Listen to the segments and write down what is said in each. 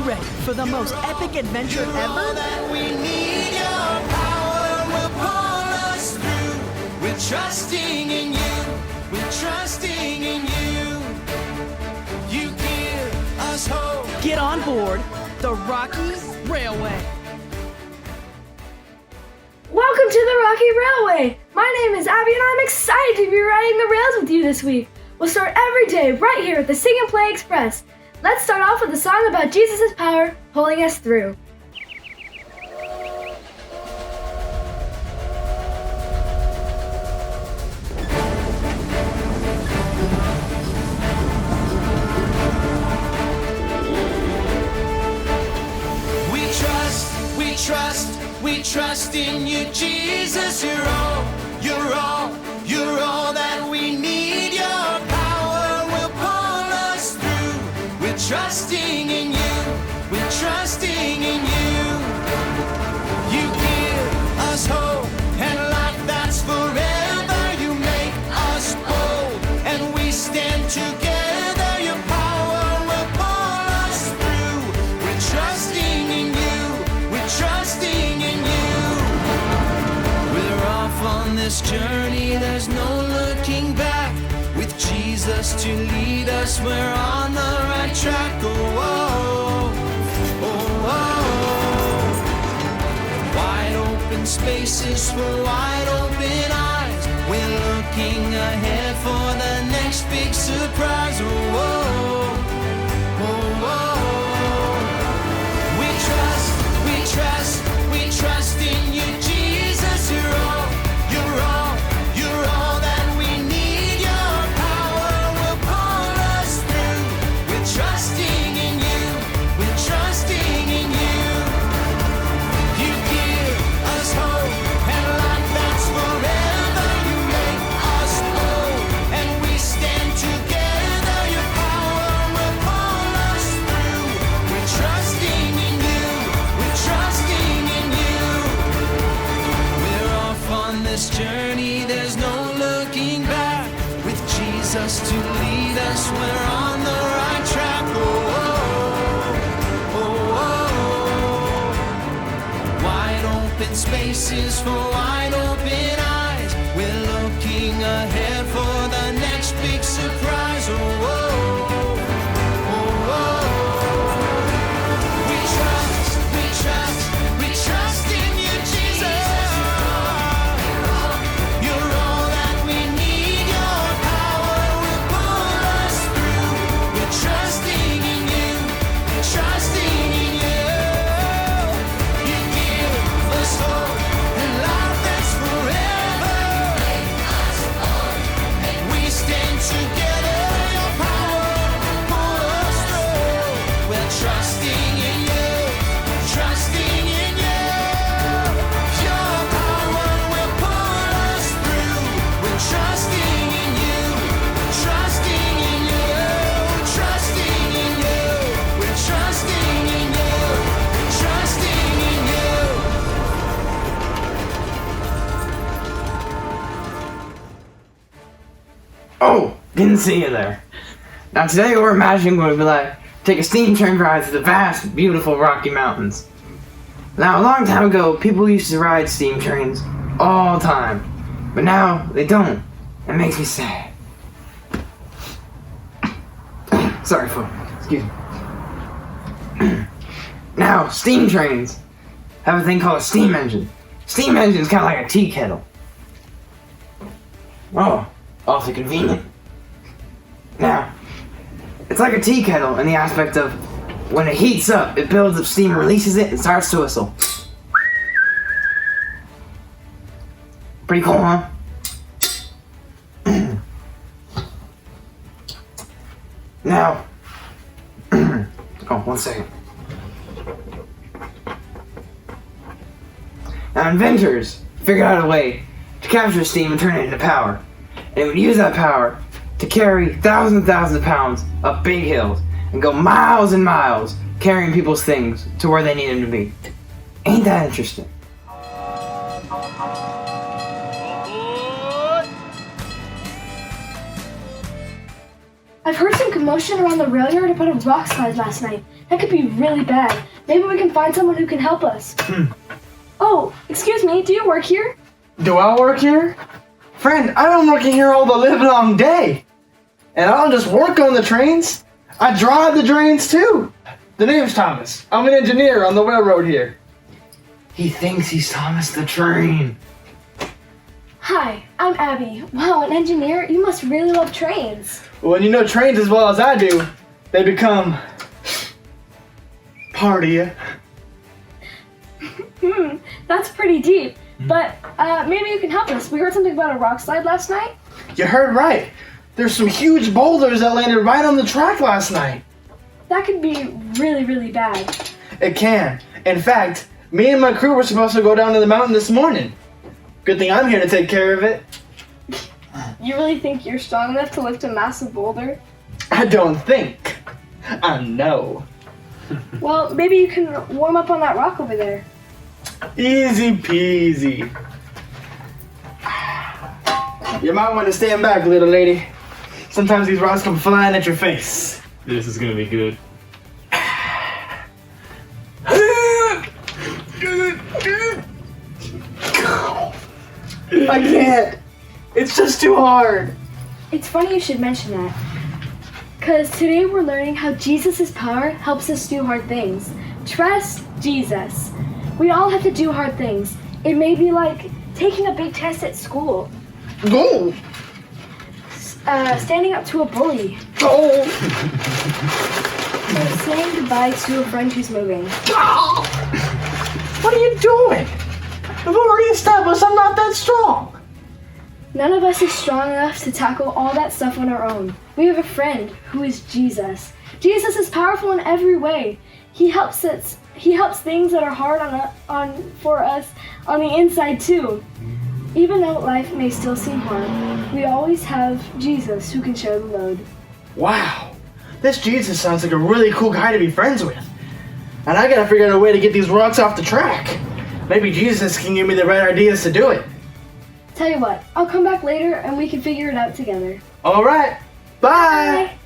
ready for the most epic adventure ever? That we need your power will pull us through. We're trusting in you. We're trusting in you. You give us hope. Get on board the Rocky Railway. Welcome to the Rocky Railway! My name is Abby and I'm excited to be riding the rails with you this week. We'll start every day right here at the Sing and Play Express. Let's start off with a song about Jesus' power pulling us through. We trust in you, Jesus. You're all that we need. Your power will pull us through. We're trusting in you. We're trusting in you. You give us hope and life that's forever. You make us bold and we stand together. Your power will pull us through. We're trusting in you. We're trusting in you. We're off on this journey, there's no looking back. With Jesus to lead us, we're on the right track. Oh, oh, oh, oh. Wide open spaces for wide open eyes. We're looking ahead for the next big surprise. Oh, oh, oh, oh. We trust in you, Jesus. You're all that we need. Your power will pull us through. We're trusting in you. We're trusting in you. You give us hope and life that's forever. You make us bold and we stand together. Your power will pull us through. We're trusting in you. We're trusting in you. We're off on this journey, there's no looking back. With Jesus to lead us, we're on the right track. Oh, oh, oh, oh. Wide open spaces for wide open eyes. We're looking ahead for the next big surprise. Oh, oh, oh, oh. We trust in you, Jesus. You're all that we need. Your power will pull us through. We're trusting in you. We're trusting in you. You give us hope and life that's forever. And we stand together. Your power will pull us through. We're trusting in you. Trusting in you. Your power will pull us through. We're trusting in you. Trusting in you. Trusting in you. We're trusting in you. Trusting in you. Oh, didn't see you there. Now today we're imagining what it would be like to take a steam train ride through the vast, beautiful Rocky Mountains. Now a long time ago, people used to ride steam trains all the time, but now they don't. It makes me sad. Sorry, folks. Excuse me. Now, steam trains have a thing called a steam engine. Steam engine is kind of like a tea kettle. Oh, awfully convenient. Now, it's like a tea kettle in the aspect of when it heats up, it builds up steam, releases it, and starts to whistle. Pretty cool, huh? Now, oh, 1 second. Now, inventors figured out a way to capture steam and turn it into power. And they would use that power to carry thousands and thousands of pounds up big hills and go miles and miles carrying people's things to where they need them to be. Ain't that interesting? I've heard some commotion around the rail yard about a rock slide last night. That could be really bad. Maybe we can find someone who can help us. Oh, excuse me, do you work here? Do I work here? Friend, I've been working here all the livelong day. And I don't just work on the trains, I drive the trains too. The name's Thomas. I'm an engineer on the railroad here. He thinks he's Thomas the Train. Hi, I'm Abby. Wow, an engineer? You must really love trains. When you know trains as well as I do, they become part of you. That's pretty deep. But maybe you can help us. We heard something about a rock slide last night. You heard right. There's some huge boulders that landed right on the track last night. That could be really, really bad. It can. In fact, me and my crew were supposed to go down to the mountain this morning. Good thing I'm here to take care of it. You really think you're strong enough to lift a massive boulder? I don't think. I know. Well, maybe you can warm up on that rock over there. Easy peasy. You might want to stand back, little lady. Sometimes these rocks come flying at your face. This is gonna be good. I can't. It's just too hard. It's funny you should mention that. Because today we're learning how Jesus' power helps us do hard things. Trust Jesus. We all have to do hard things. It may be like taking a big test at school. Go. Standing up to a bully. Go. Or saying goodbye to a friend who's moving. What are you doing? I've already established I'm not that strong. None of us is strong enough to tackle all that stuff on our own. We have a friend who is Jesus. Jesus is powerful in every way. He helps us. He helps things that are hard for us on the inside too. Even though life may still seem hard, we always have Jesus who can share the load. Wow. This Jesus sounds like a really cool guy to be friends with. And I gotta figure out a way to get these rocks off the track. Maybe Jesus can give me the right ideas to do it. Tell you what, I'll come back later and we can figure it out together. All right. Bye.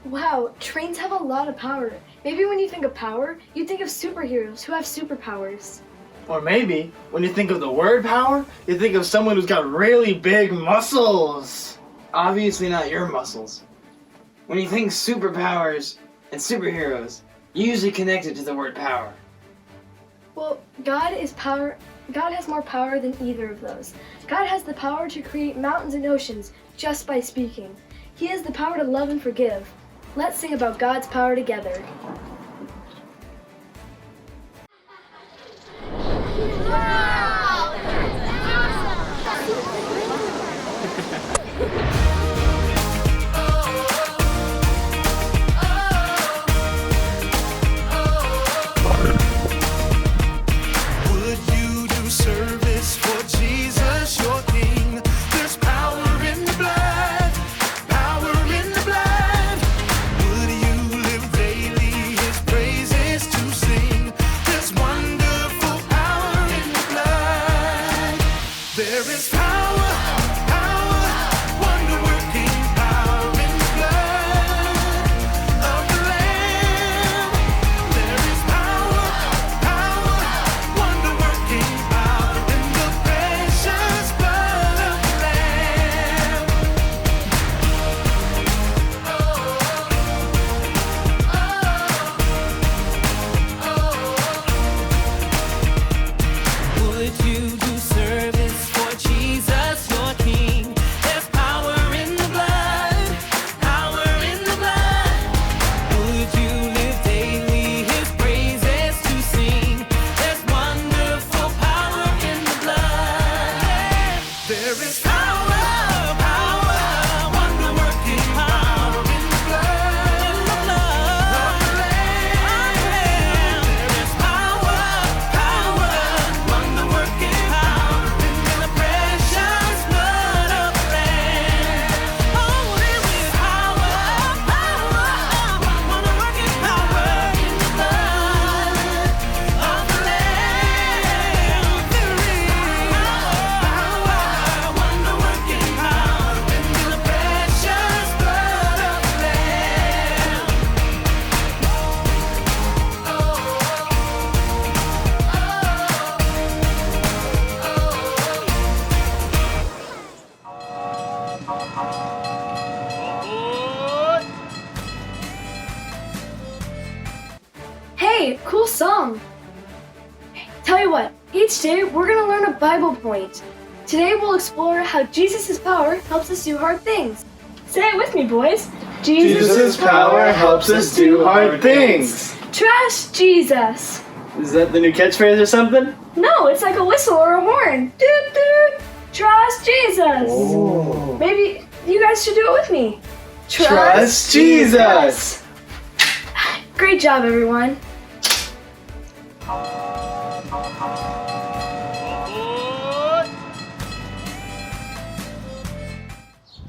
Wow, trains have a lot of power. Maybe when you think of power, you think of superheroes who have superpowers. Or maybe when you think of the word power, you think of someone who's got really big muscles. Obviously not your muscles. When you think superpowers and superheroes, you usually connect it to the word power. Well, God is power. God has more power than either of those. God has the power to create mountains and oceans just by speaking. He has the power to love and forgive. Let's sing about God's power together. Would you do service for Jesus, your King? There's power in the blood, power in the blood. Would you live daily His song. Tell you what, each day we're going to learn a Bible point. Today we'll explore how Jesus' power helps us do hard things. Say it with me, boys. Jesus' power helps us do hard things. Trust Jesus. Is that the new catchphrase or something? No, it's like a whistle or a horn. Doot doot. Trust Jesus. Oh. Maybe you guys should do it with me. Trust Jesus. Great job, everyone.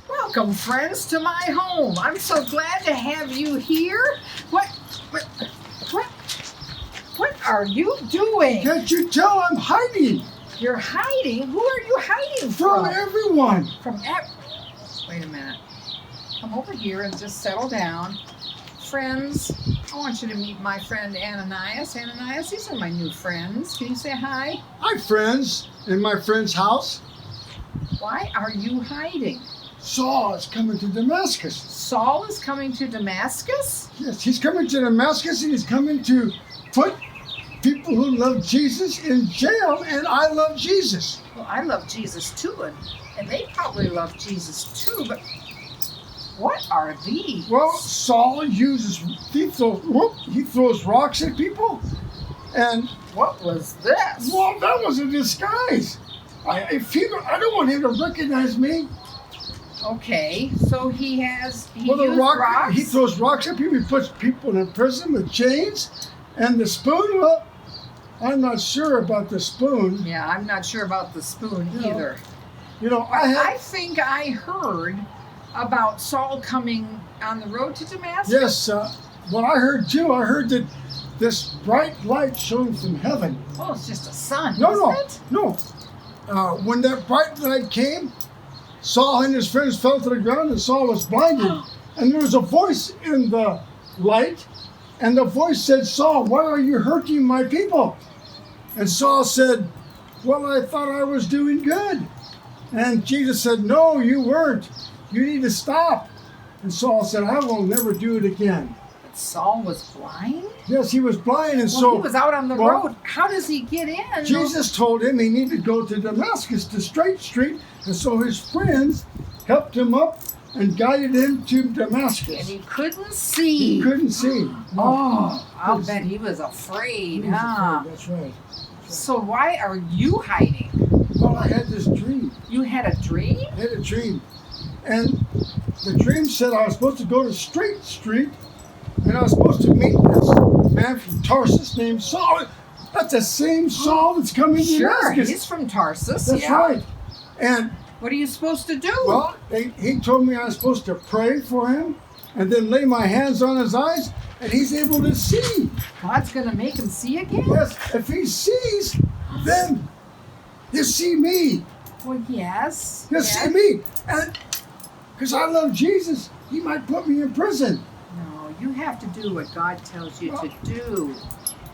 Welcome, friends, to my home. I'm so glad to have you here. What are you doing? Can't you tell I'm hiding You're hiding? Who are you hiding from from? everyone? Wait a minute. Come over here and just settle down. Friends, I want you to meet my friend Ananias. Ananias, these are my new friends. Can you say hi? My friends in my friend's house. Why are you hiding? Saul is coming to Damascus. Saul is coming to Damascus? Yes, he's coming to Damascus and he's coming to put people who love Jesus in jail, and I love Jesus. Well, I love Jesus too, and they probably love Jesus too, but what are these? Well, Saul he throws rocks at people, and What was this? well, that was a disguise. I don't want him to recognize me. Okay, so he used rocks? He throws rocks at people. He puts people in prison with chains. And the spoon, well, I'm not sure about the spoon. Yeah, I'm not sure about the spoon You know, either. You know, I think I heard about Saul coming on the road to Damascus. Yes, what I heard too, I heard that this bright light shone from heaven. Oh, it's just a sun, No. isn't it? When that bright light came, Saul and his friends fell to the ground and Saul was blinded. And there was a voice in the light, and the voice said, Saul, why are you hurting my people? And Saul said, well, I thought I was doing good. And Jesus said, no, you weren't. You need to stop. And Saul said, I will never do it again. But Saul was blind? Yes, he was blind, and Well, so he was out on the well, road. How does he get in? Jesus told him he needed to go to Damascus, to Straight Street, and so his friends helped him up and guided him to And Damascus. he couldn't see. He couldn't see. Oh, I'll bet he was afraid, He was huh? afraid, that's right. So why are you hiding? Well, I had this dream. You had a dream? I had a dream. And the dream said I was supposed to go to Straight Street, and I was supposed to meet this man from Tarsus named Saul. That's the same Saul that's coming to Sure, Damascus. he's from Tarsus. That's yeah. right. And What are you supposed to do? well, he told me I was supposed to pray for him and then lay my hands on his eyes, and he's able to see. God's going to make him see again? Yes, if he sees, then he'll see me. Well, yes. He'll see me. And because I love Jesus, he might put me in prison. No, you have to do what God tells you to do.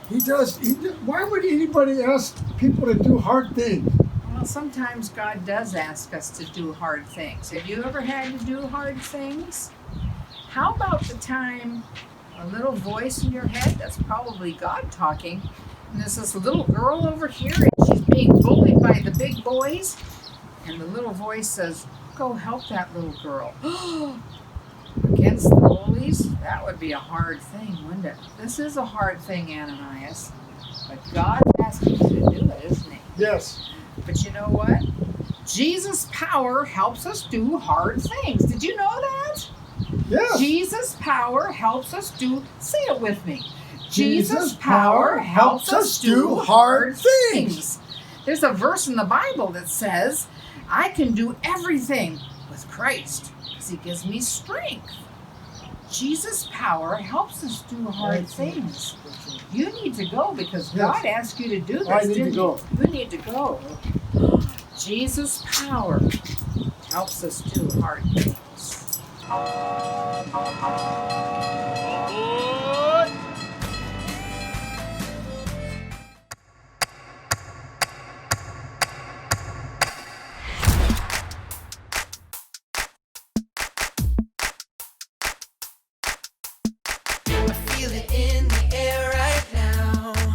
He does. Why would anybody ask people to do hard things? Well, sometimes God does ask us to do hard things. Have you ever had to do hard things? How about the time a little voice in your head, that's probably God talking, and there's this little girl over here, and she's being bullied by the big boys, and the little voice says, go help that little girl. Against the bullies? That would be a hard thing, wouldn't it? This is a hard thing, Ananias. But God's asking you to do it, isn't he? Yes. But you know what? Jesus' power helps us do hard things. Did you know that? Yes. Jesus' power helps us do, say it with me. Jesus' power helps us do hard things. There's a verse in the Bible that says, I can do everything with Christ because he gives me strength. Jesus' power helps us do hard things. You need to go because God asked you to do this. I need to didn't go. You need to go. Jesus' power helps us do hard things. I feel it in the air right now.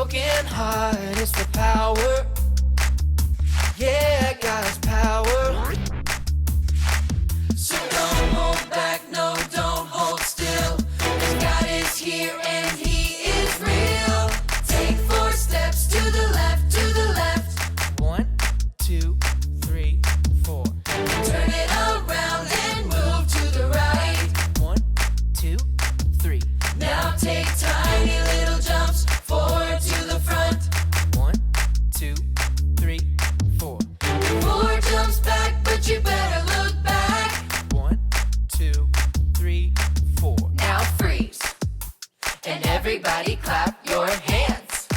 broken heart, it's the power. Yeah, God's power. So don't hold back, no, don't hold still. 'Cause God is here and He is real. Take 4 steps to the left, to the left. 1, 2, 3, 4. Turn it around and move to the right. 1, 2, 3. Now take tiny little jumps forward to the front. 1, 2, 3, 4. 4 jumps back, but you better look back. 1, 2, 3, 4. Now freeze. And everybody clap your hands.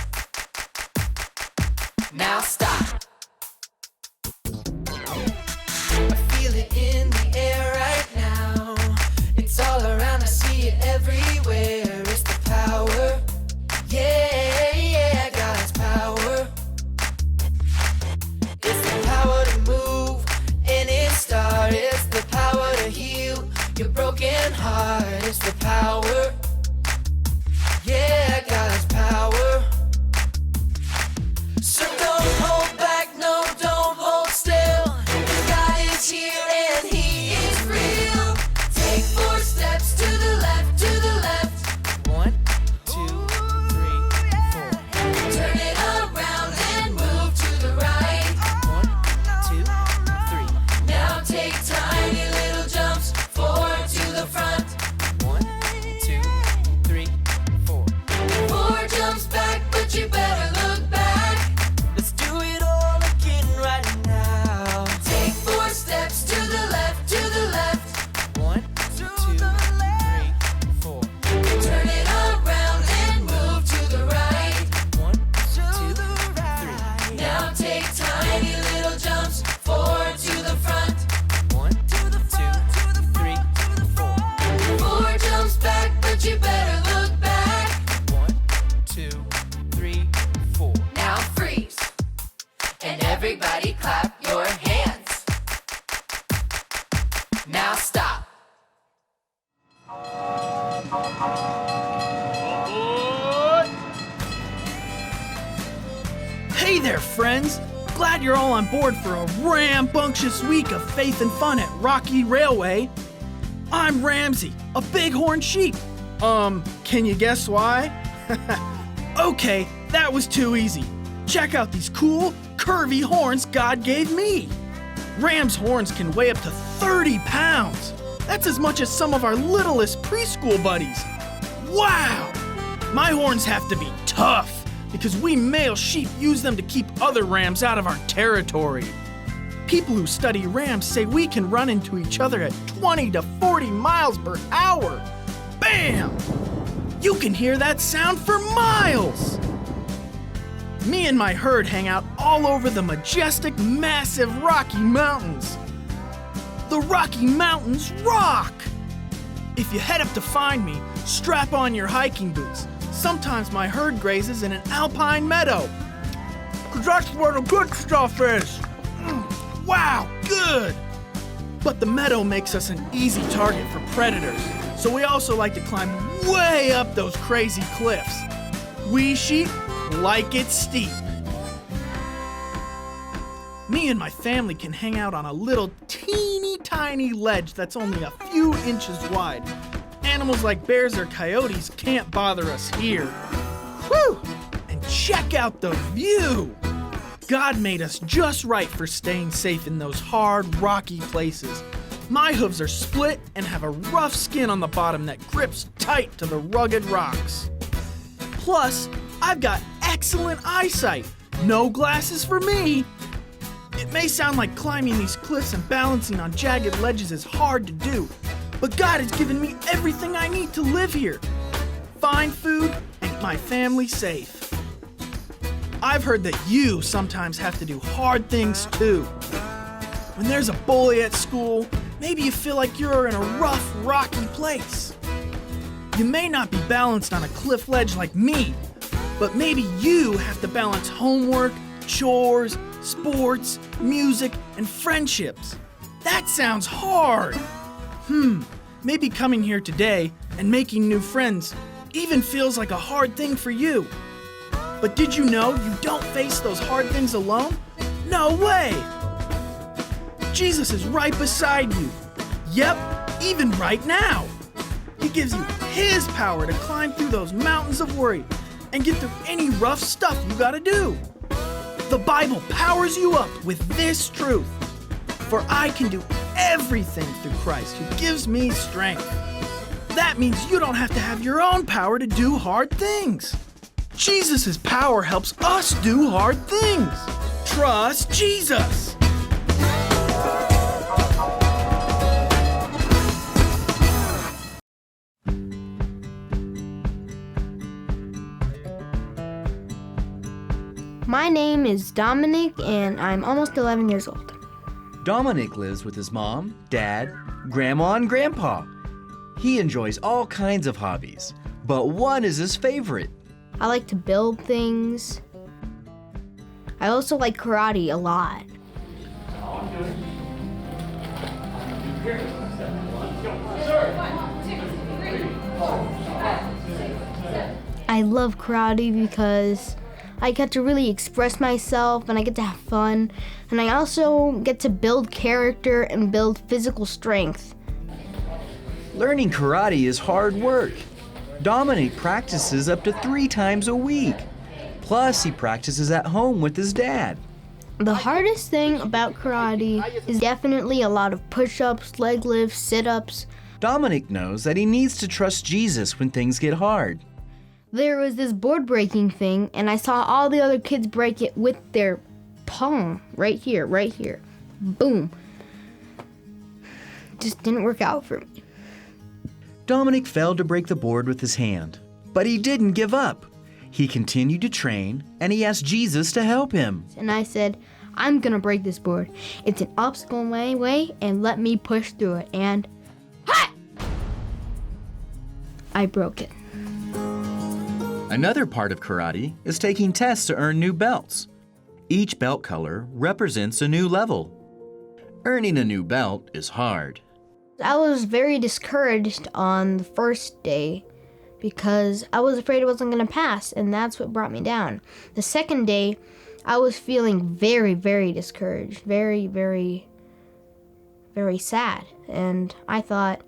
Now stop. I feel it in the air right now. It's all around, I see it everywhere. It's the power. Yeah, yeah, God's power. It's the power to move any star. It's the power to heal your broken heart. It's the power. Yeah, God's power. So don't hold back, no, don't hold still. God is here and He is real. Take 4 steps to the left, to the left. 1, 2, 3, 4. Turn it around and move to the right. 1, 2, 3. Now take tiny little jumps forward to the front. 1, 2, 3, 4. 4 jumps back, but you better look back. Let's do it all again right now. Take 4 steps to the left, to the left. 1, 2, 3, 4. Turn it around and move to the right. 1, 2, 3. Now take tiny little jumps forward to the front. 1, 2, 3, 4. 4 jumps back, but you better look back. 1, 2, 3, 4. Now freeze. And everybody clap your hands. Now stop. Hey there, friends! Glad you're all on board for a rambunctious week of faith and fun at Rocky Railway. I'm Ramsey, a bighorn sheep. Can you guess why? Okay, that was too easy. Check out these cool, curvy horns God gave me. Ram's horns can weigh up to 30 pounds. That's as much as some of our littlest preschool buddies. Wow! My horns have to be tough because we male sheep use them to keep other rams out of our territory. People who study rams say we can run into each other at 20 to 40 miles per hour. Bam! You can hear that sound for miles. Me and my herd hang out all over the majestic, massive Rocky Mountains. The Rocky Mountains rock! If you head up to find me, strap on your hiking boots. Sometimes my herd grazes in an alpine meadow. 'Cause that's where the good stuff is. Wow, good! But the meadow makes us an easy target for predators, so we also like to climb way up those crazy cliffs. We sheep like it steep. Me and my family can hang out on a little teeny tiny ledge that's only a few inches wide. Animals like bears or coyotes can't bother us here. Whew! And check out the view! God made us just right for staying safe in those hard, rocky places. My hooves are split and have a rough skin on the bottom that grips tight to the rugged rocks. Plus, I've got excellent eyesight. No glasses for me. It may sound like climbing these cliffs and balancing on jagged ledges is hard to do, but God has given me everything I need to live here. Fine food and my family safe. I've heard that you sometimes have to do hard things too. When there's a bully at school, maybe you feel like you're in a rough, rocky place. You may not be balanced on a cliff ledge like me, but maybe you have to balance homework, chores, sports, music, and friendships. That sounds hard. Maybe coming here today and making new friends even feels like a hard thing for you. But did you know you don't face those hard things alone? No way! Jesus is right beside you. Yep, even right now. He gives you His power to climb through those mountains of worry and get through any rough stuff you gotta do. The Bible powers you up with this truth. For I can do everything through Christ who gives me strength. That means you don't have to have your own power to do hard things. Jesus' power helps us do hard things. Trust Jesus. My name is Dominic, and I'm almost 11 years old. Dominic lives with his mom, dad, grandma, and grandpa. He enjoys all kinds of hobbies, but one is his favorite. I like to build things. I also like karate a lot. I love karate because I get to really express myself and I get to have fun, and I also get to build character and build physical strength. Learning karate is hard work. Dominic practices up to 3 times a week. Plus, he practices at home with his dad. The hardest thing about karate is definitely a lot of push-ups, leg lifts, sit-ups. Dominic knows that he needs to trust Jesus when things get hard. There was this board breaking thing, and I saw all the other kids break it with their palm. Right here. Boom. Just didn't work out for me. Dominic failed to break the board with his hand, but he didn't give up. He continued to train, and he asked Jesus to help him. And I said, I'm gonna break this board. It's an obstacle in my way, and let me push through it. And ha! I broke it. Another part of karate is taking tests to earn new belts. Each belt color represents a new level. Earning a new belt is hard. I was very discouraged on the first day because I was afraid I wasn't going to pass, and that's what brought me down. The second day, I was feeling very, very discouraged, very, very, very sad. And I thought,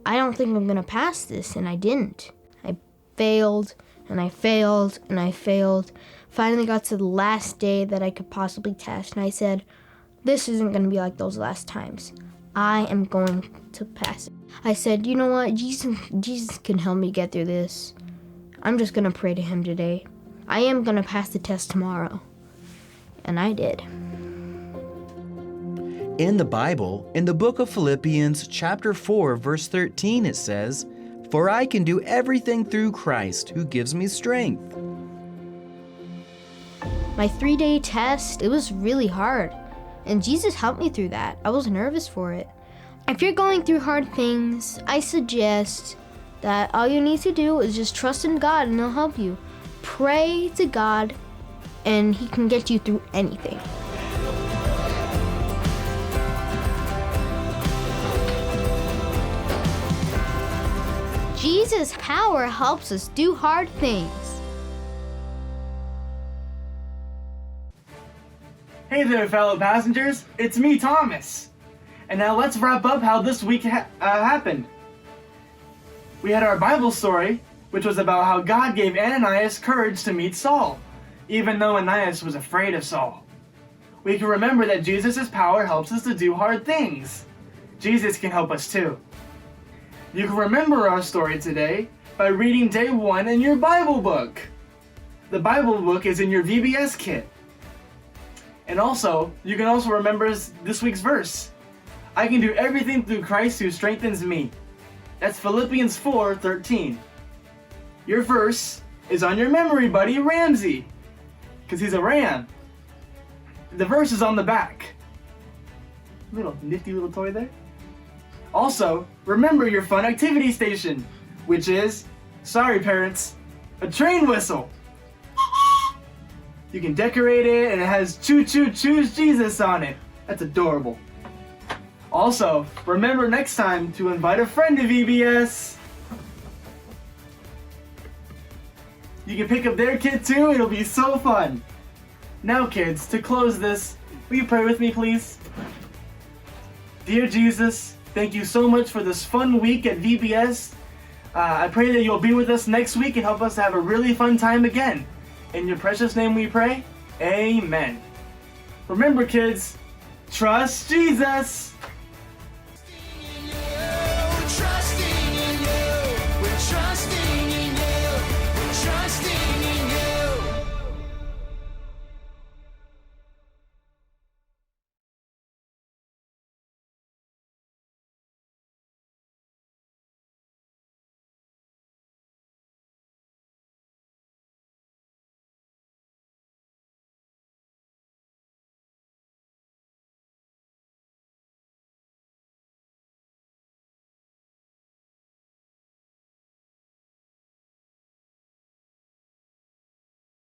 I don't think I'm going to pass this, and I didn't. I failed, and I failed, and I failed. Finally got to the last day that I could possibly test, and I said, this isn't going to be like those last times. I am going to pass it. I said, you know what, Jesus can help me get through this. I'm just going to pray to Him today. I am going to pass the test tomorrow. And I did. In the Bible, in the book of Philippians, chapter 4, verse 13, it says, "For I can do everything through Christ who gives me strength." My 3-day test, it was really hard. And Jesus helped me through that. I was nervous for it. If you're going through hard things, I suggest that all you need to do is just trust in God and He'll help you. Pray to God and He can get you through anything. Jesus' power helps us do hard things. Hey there, fellow passengers. It's me, Thomas. And now let's wrap up how this week happened. We had our Bible story, which was about how God gave Ananias courage to meet Saul, even though Ananias was afraid of Saul. We can remember that Jesus' power helps us to do hard things. Jesus can help us too. You can remember our story today by reading day 1 in your Bible book. The Bible book is in your VBS kit. And also, you can also remember this week's verse. I can do everything through Christ who strengthens me. That's Philippians 4:13. Your verse is on your memory buddy, Ramsey, because he's a ram. The verse is on the back. Little nifty little toy there. Also, remember your fun activity station, which is, sorry parents, a train whistle. You can decorate it, and it has Choo Choo Choose Jesus on it. That's adorable. Also, remember next time to invite a friend to VBS. You can pick up their kid too. It'll be so fun. Now, kids, to close this, will you pray with me, please? Dear Jesus, thank you so much for this fun week at VBS. I pray that you'll be with us next week and help us have a really fun time again. In your precious name we pray. Amen. Remember, kids, trust Jesus.